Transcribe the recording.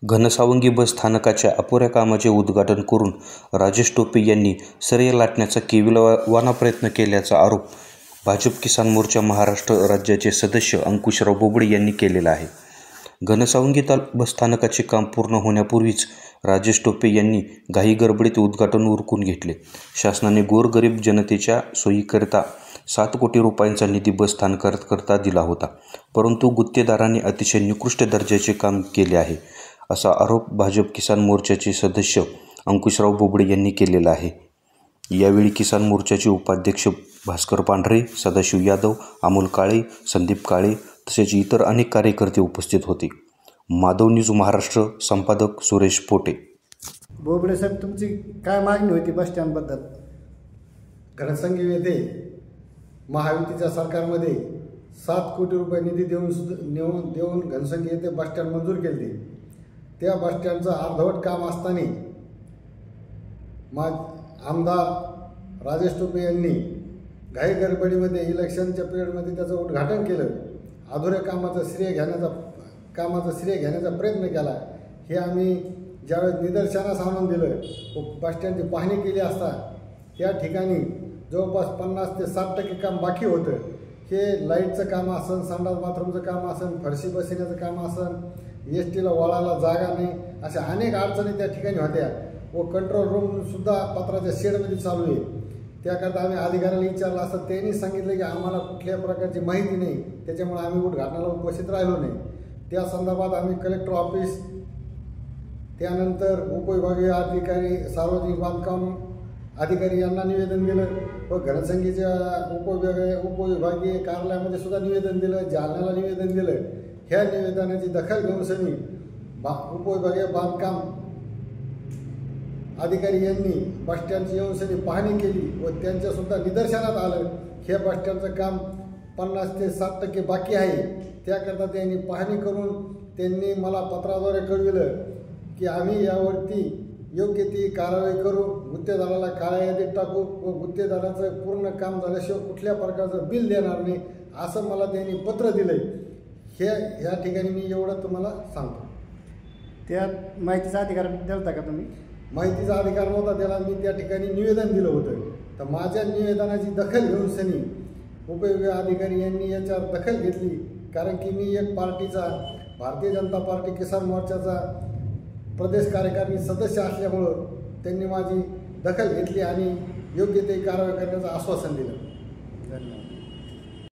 घनसावंगी बस स्थानकाच्या अपुऱ्या कामाचे उद्घाटन करून राजेश टोपे यांनी श्रेय लाटण्याचा केविलवाणा प्रयत्न केल्याचा आरोप भाजप किसान मोर्चा महाराष्ट्र राज्याचे सदस्य अंकुशराव बोबडे यांनी केलेला आहे. घनसावंगी बस स्थानकाचे काम पूर्ण होण्यापूर्वीच राजेश टोपे यांनी घाईगडबडीत उद्घाटन उरकून घेतले. शासनाने गोरगरीब जनतेच्या सोयीकरिता 7 कोटी रुपयांचा निधी बस स्थानकाकरता दिला होता, परंतु गुत्तेदारांनी अतिशय निकृष्ट दर्जाचे काम केले आहे, असा आरोप भाजप किसान मोर्चाचे सदस्य अंकुशराव बोबडे यांनी केलेला आहे. यावेळी किसान मोर्चाचे उपाध्यक्ष भास्कर पांढरे, सदाशिव यादव, अमोल काळे, संदीप काळे तसेच इतर अनेक कार्यकर्ते उपस्थित होते. माधव न्यूज महाराष्ट्र संपादक सुरेश पोटे. बोबडे साहेब, तुमची काय मागणी होती बस स्टँडबद्दल? घनसावंगी येथे महायुतीच्या सरकारमध्ये 7 कोटी रुपये निधी देऊन घनसावंगी येथे बस स्टँड मंजूर केले. त्या बस स्टँडचं अर्धवट काम असताना आमदार राजेश टोपे यांनी घाई गडबडीमध्ये इलेक्शनच्या पिरियडमध्ये त्याचं उद्घाटन केलं. अधुऱ्या कामाचं श्रेय घेण्याचा प्रयत्न केला. हे आम्ही ज्यावेळेस निदर्शनास आणून दिलं व बस स्टँडची पाहणी केली असता त्या ठिकाणी जवळपास 50 ते 60% काम बाकी होतं. हे लाईटचं काम असन, संडास बाथरूमचं काम असन, फरशी बसवण्याचं काम असन, एसटीला वळायला जागा नाही, अशा अनेक अडचणी त्या ठिकाणी होत्या व कंट्रोल रूमसुद्धा पत्राच्या शेडमध्ये चालू आहे. त्याकरता आम्ही अधिकाऱ्याला विचारलं असता त्यांनी सांगितलं की आम्हाला कुठल्या प्रकारची माहिती नाही, त्याच्यामुळे आम्ही उद्घाटनाला उपस्थित राहिलो नाही. त्या संदर्भात आम्ही कलेक्टर ऑफिस, त्यानंतर उपविभागीय अधिकारी, सार्वजनिक बांधकाम अधिकारी यांना निवेदन दिलं व घनसावंगीच्या उपविभागीय कार्यालयामध्ये सुद्धा निवेदन दिलं, जालन्याला निवेदन दिलं. ह्या निवेदनाची दखल घेऊन सनी उपविभागीय बांधकाम अधिकारी यांनी बस स्टँडची येऊन सनी पाहणी केली व त्यांच्यासुद्धा निदर्शनात आलं हे बस स्टँडचं काम 50 ते 60% बाकी आहे. त्याकरता त्यांनी पाहणी करून त्यांनी मला पत्राद्वारे कळविलं की आम्ही यावरती योग्य ती कारवाई करू, गुत्तेदाराला काळ्या यादीत टाकू व गुत्तेदाराचं पूर्ण काम झाल्याशिवाय कुठल्या प्रकारचं बिल देणार नाही, असं मला त्यांनी पत्र दिलं. ह्या ठिकाणी मी एवढं तुम्हाला सांगतो. त्या माहितीचा अधिकार दिला का तुम्ही? माहितीचा अधिकार नव्हता त्याला, मी त्या ठिकाणी निवेदन दिलं होतं. तर माझ्या निवेदनाची दखल घेऊन सनी उपविभागीय अधिकारी यांनी याच्यावर दखल घेतली, कारण की मी एक पार्टीचा, भारतीय जनता पार्टी किसान मोर्चाचा प्रदेश कार्यकारिणी सदस्य असल्यामुळं त्यांनी माझी दखल घेतली आणि योग्य ते कारवाई करण्याचं आश्वासन दिलं. धन्यवाद.